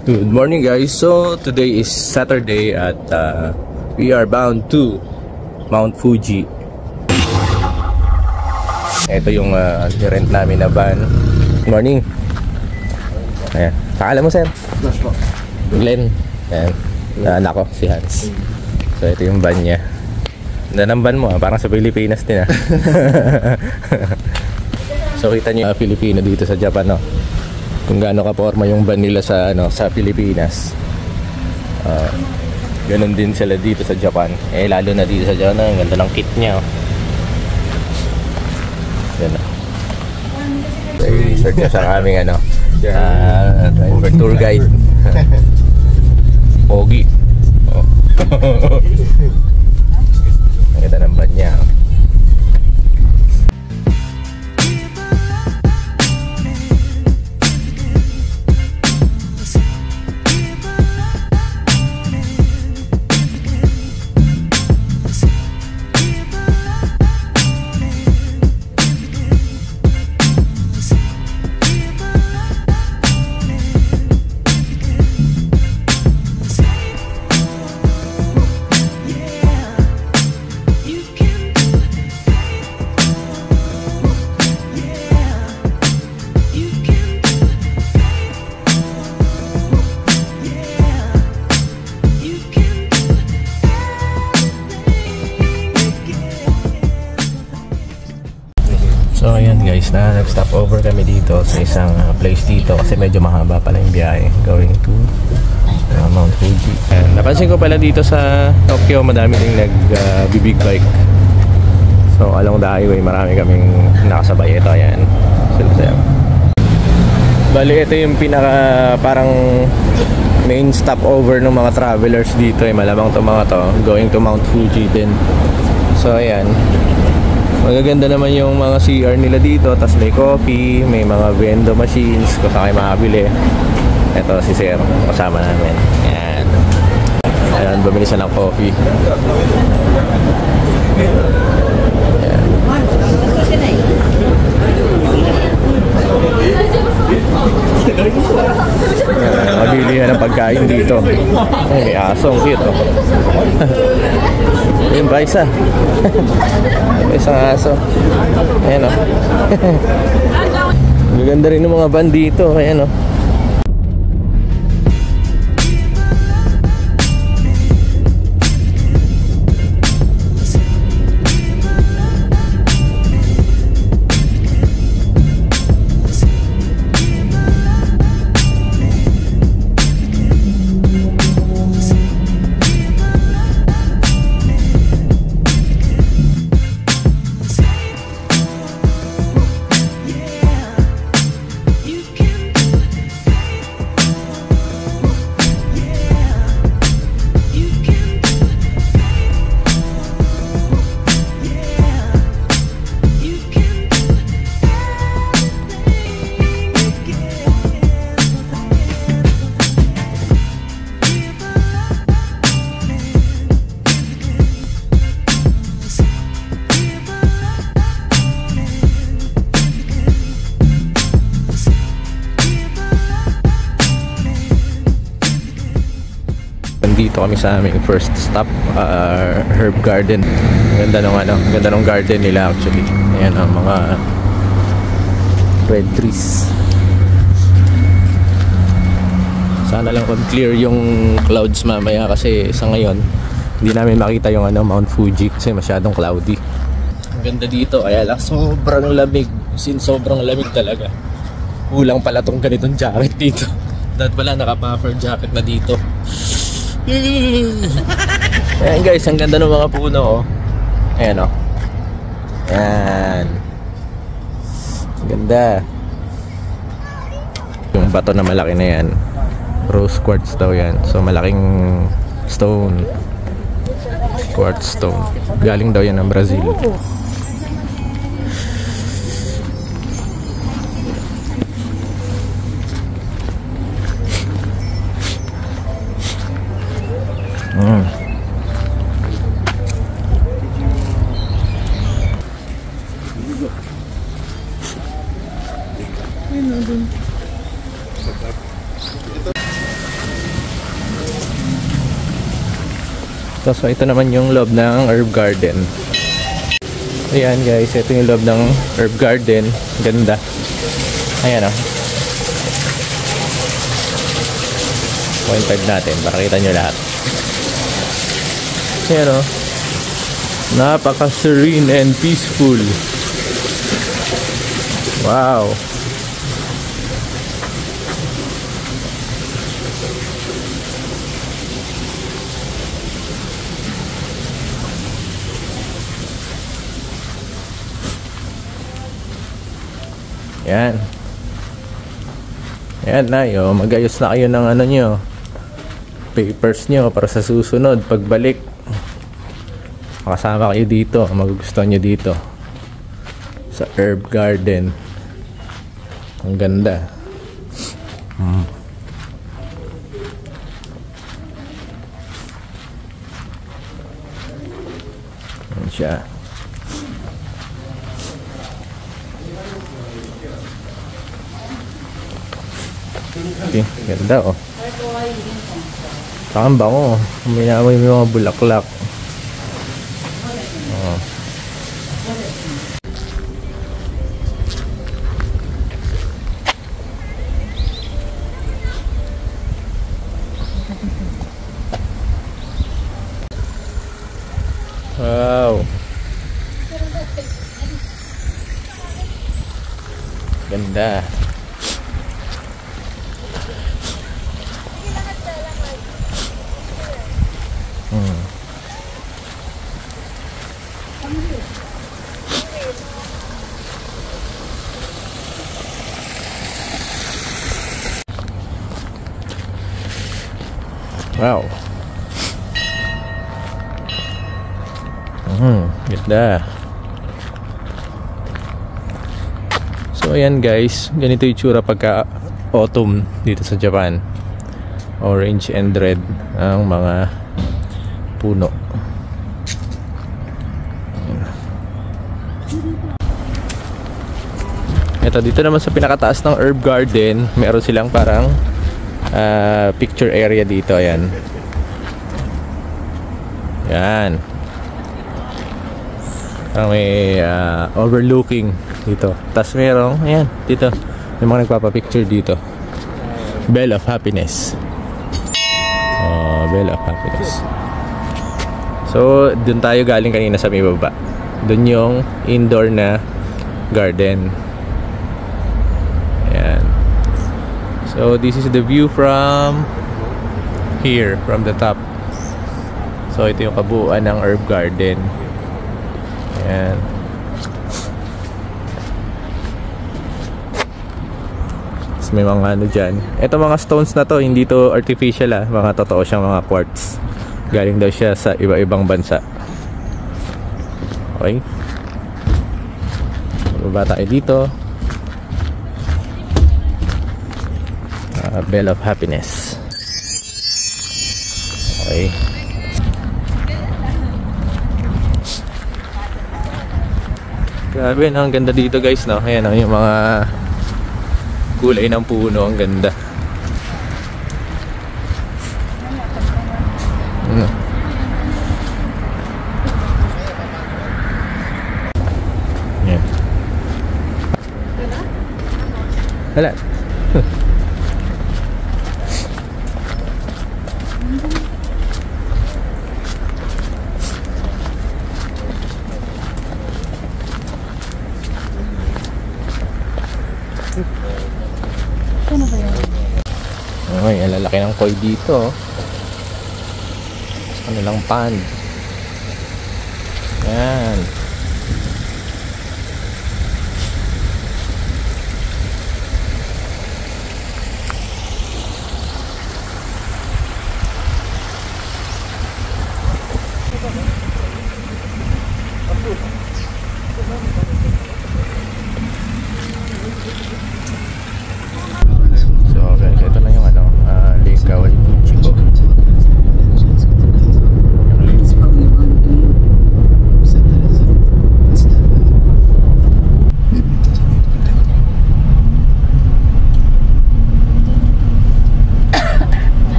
Good morning guys. So today is Saturday at we are bound to Mount Fuji. Ito yung rent namin na van. Good morning. Ayan. Pakala mo sir? Glenn. Ayan. Anak ko si Hans. So ito yung van niya. Ganda ng van mo parang sa Pilipinas din So kita nyo Filipino dito sa Japan kung gaano ka-forma yung van nila sa sa Pilipinas. Ganun din sila dito sa Japan. Lalo na dito sa Japan, ang ganda ng kit niya. Yan search na sa aming driver tour guide. Pogi. Ang ganda ng van niya. So ayan guys, nag-stop over kami dito sa isang place dito kasi medyo mahaba pala yung biyahe going to Mount Fuji. And napansin ko pala dito sa Tokyo madami ding nag-big bike. So along the highway marami kaming nakasabay. Ito ayan, sila sir. Bali ito yung pinaka parang main stop over ng mga travelers dito malamang to mga to going to Mount Fuji din. So ayan, magaganda naman yung mga CR nila dito. Tapos may coffee, may mga vendo machines kung saan kayo makabili. Ito si Sir, kasama namin. Ayan. Ayan, bumili siya ng coffee. Ayan. Mabili yan ng pagkain dito. May asong cute Yung ba isa? May isang aso. Ayan Maganda rin ng mga van dito. Ayan Dito kami sa aming first stop, Herb Garden. Ganda ng garden nila actually. Ayan ang mga red trees. Sana lang kung clear yung clouds mamaya kasi sa ngayon hindi namin makita yung Mount Fuji kasi masyadong cloudy. Ang ganda dito kaya lang sobrang lamig. Sobrang lamig talaga. Kulang pala tong ganitong jacket dito. Dahil pala naka-puffer jacket na dito. Ayan guys, ang ganda ng mga puno Ayan Ayan. Ang ganda. Yung bato na malaki na yan, rose quartz daw yan. So malaking stone, quartz stone. Galing daw yan ng Brazil. So ito naman yung loob ng herb garden. Ayan guys, ito yung loob ng herb garden. Ganda. Ayan o. 0.5 natin para kita nyo lahat. Ayan o. Napaka-serene and peaceful. Wow. Yan. Yan na, mag-ayos na kayo ng ano nyo, papers nyo para sa susunod pagbalik. Makasama kayo dito, magugustuhan nyo dito sa herb garden. Ang ganda. Yan siya. Okay, ganda oh. Saka ang bango. Minamoy mo mga bulaklak. Oh. Wow. Ganda. Wow. Ganda. So ayan guys, ganito yung tsura pagka autumn dito sa Japan. Orange and red ang mga puno. Ito dito naman sa pinakataas ng herb garden, meron silang parang picture area dito. Ayan. Yan. Parang may overlooking dito. Tapos merong, ayan, dito may mga nagpapapicture dito. Bell of Happiness. Bell of Happiness. So dun tayo galing kanina sa may baba. Dun yung indoor na garden. Ayan. So this is the view from here, from the top. So ito yung kabuuan ng herb garden. Ayan. Tapos may mga ano dyan. Ito mga stones na to, hindi to artificial mga totoo siyang mga quartz. Galing daw siya sa iba-ibang bansa. Okay. Baba tayo dito. Bell of Happiness. Okay. Grabe, no? Ang ganda dito guys, no? Ayan, no? Yung mga kulay ng puno, ang ganda. Yan. Wala. Ano ba yan? Ay, ang lalaki ng koi dito. Sa kanilang pond. Yan.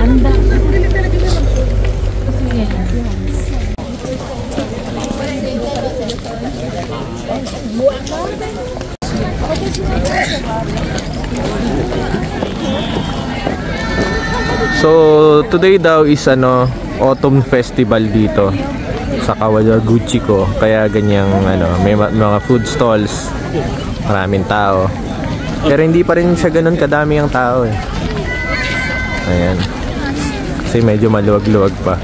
Anda. So today daw is autumn festival dito sa Kawaguchi ko, kaya ganyang may mga food stalls, maraming tao, pero hindi pa rin siya ganun kadami ang tao eh. Ayan, kasi medyo maluwag-luwag pa.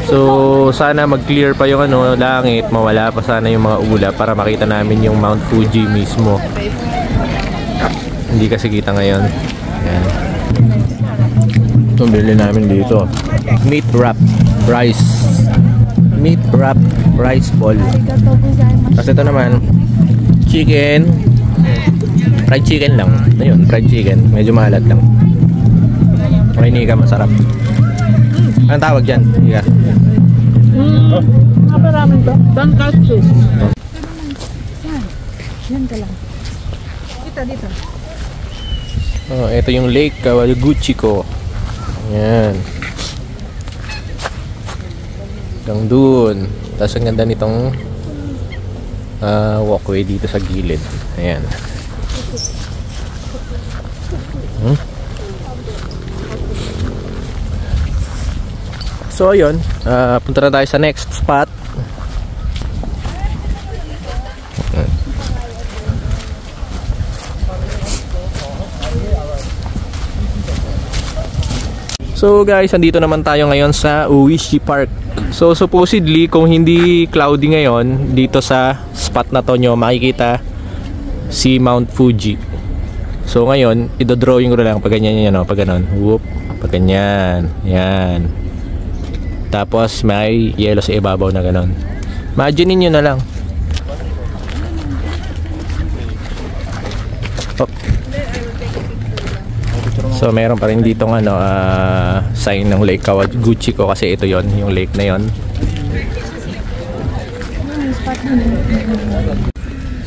So sana mag-clear pa yung langit, mawala pa sana yung mga ulap para makita namin yung Mount Fuji mismo. Hindi kasi kita ngayon. Ayan. Ito bili namin dito, meat wrap rice, meat wrap rice ball. Kasi ito naman chicken, fried chicken lang. Ayun, fried chicken, medyo maalat lang. Okay, hindi ka masarap. Anong tawag dyan? Higa. Maraming ba? Dankatsu. Yan ka lang. Kita dito. Oh, ito yung Lake Kawaguchi ko. Ayan. Hanggang dun. Tapos ang ganda nitong walkway dito sa gilid. Ayan. So ayun, punta na tayo sa next spot. So guys, andito naman tayo ngayon sa Uishi Park. So supposedly, kung hindi cloudy ngayon, dito sa spot na to nyo makikita si Mount Fuji. So ngayon, idodrawing ko lang pag ganyan yan, pag ganon. Whoop, pag ganyan. Yan. Tapos may yellow sa ibabaw na ganon. Imagine nyo na lang. Oh. So meron pa rin dito sign ng Lake Kawaguchi ko, kasi ito yon, yung lake na yon.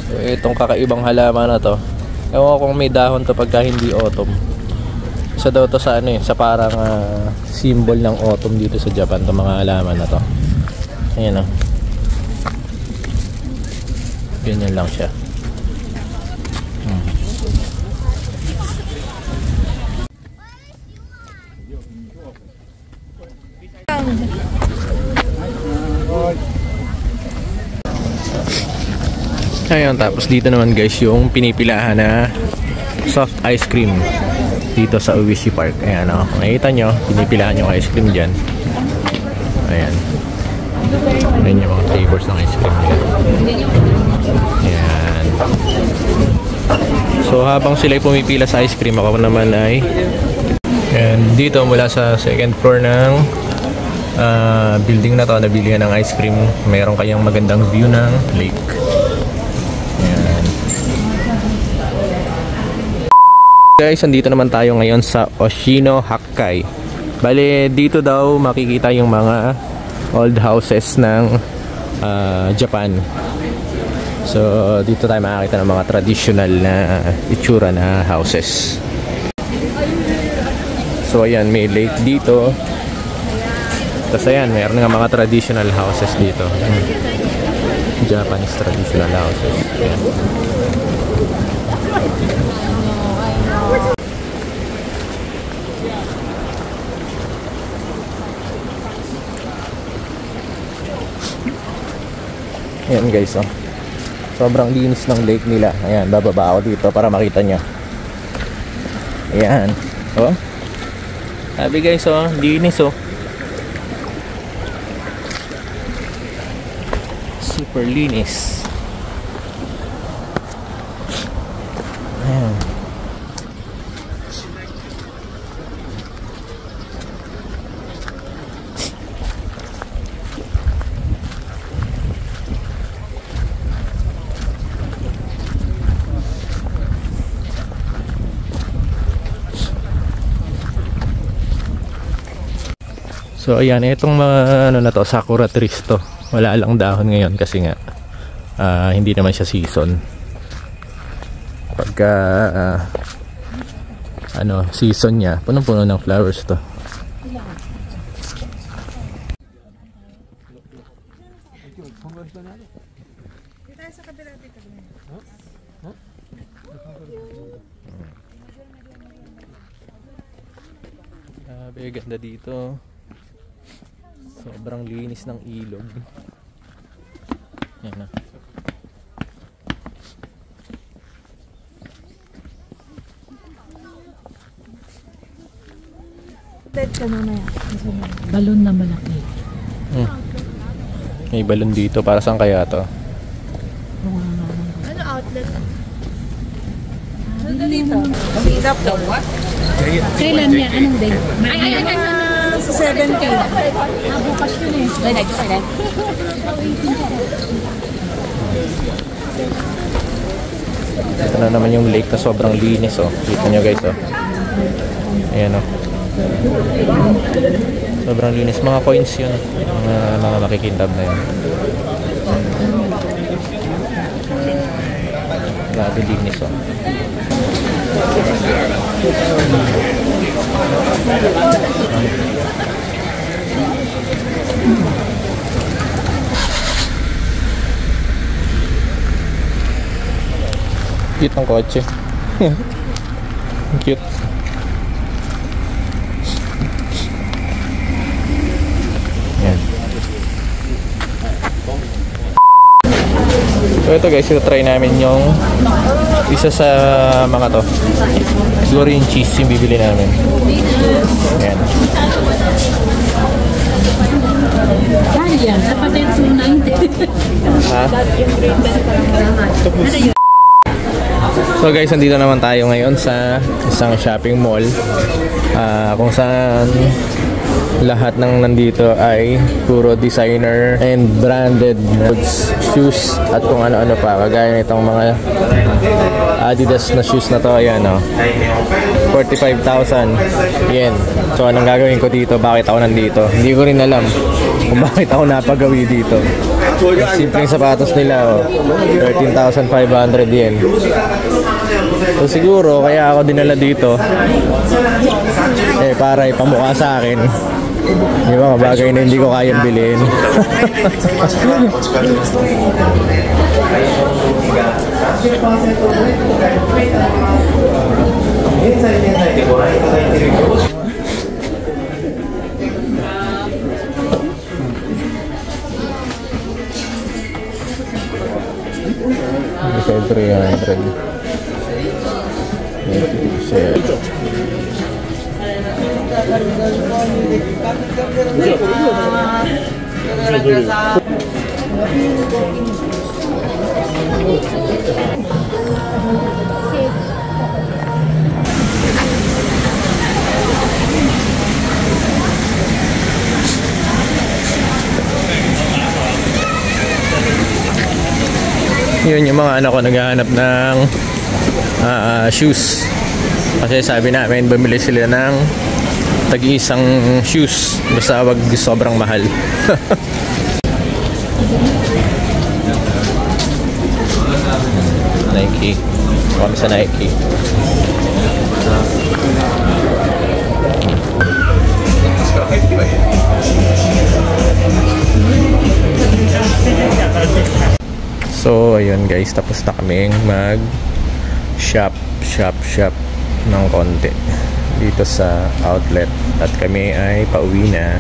So itong kakaibang halaman na to, ewan ko kung may dahon to pagka hindi autumn. Isa daw to sa sa parang symbol ng autumn dito sa Japan, to mga halaman na to. Ayan ganyan lang siya. Ayun, tapos dito naman guys yung pinipilahan na soft ice cream dito sa Uishi Park. Ayan kung nakita nyo, pinipilahan yung ice cream dyan. Ayan. Ayan yung mga flavors ng ice cream nila. Ayan. So habang sila'y pumipila sa ice cream, ako naman ay dito mula sa second floor ng building na to, nabilihan ng ice cream. Meron kayang magandang view ng lake. Guys, andito naman tayo ngayon sa Oshino Hakkai. Bale, dito daw makikita yung mga old houses ng Japan. So, dito tayo makikita ng mga traditional na itsura na houses. So, ayan, may lake dito. Tapos ayan, mayroon nga mga traditional houses dito. Japanese traditional houses. Ayan. Ayan guys, sobrang linis ng lake nila. Ayan, bababa ako dito para makita nyo. Ayan, sabi guys, linis super linis. Ayan. So ayan, itong mga ano na to, sakura trees to. Wala lang dahon ngayon kasi nga hindi naman siya season. Pagka season niya, punong-puno ng flowers to. Grabe, ganda dito. Sobrang linis ng ilog. Yan na. Balon na malaki. May balon dito. Para saan kaya to? Ano outlet? Ano dito? Singapore. Kailan yan? Anong day? Sa 17. Bukas yun eh. Ito na naman yung lake na sobrang linis, oh. Kita nyo guys, oh. Ayan, oh. Sobrang linis. Mga coins yun. Mga makikintab na yun. Grabe linis, oh. Cute ang kotse. Cute. Yan. So ito guys, ito try namin yung isa sa mga to. Siguro yung cheese yung bibili namin. Yan. Ano yan? Dapat yung 290. Ha? So guys, nandito naman tayo ngayon sa isang shopping mall kung saan lahat ng nandito ay puro designer and branded goods, shoes at kung ano-ano pa. Kagaya nitong mga Adidas na shoes na to, ayan o, 45,000 yen. So anong gagawin ko dito? Bakit ako nandito? Hindi ko rin alam kung bakit ako napagawi dito. Simpleng sapatos nila, oh, 13,500 yen. So siguro kaya ako dinala dito para ipamukha sa akin yung mga bagay na hindi ko kayang bilhin. $300. Yun yung mga anak ko naghahanap ng shoes. Kasi sabi namin bumili sila ng tag-iisang shoes. Basta wag sobrang mahal. Nike. Kami sa Nike. So ayun guys, tapos na kaming mag shop ng konti dito sa outlet at kami ay pauwi na.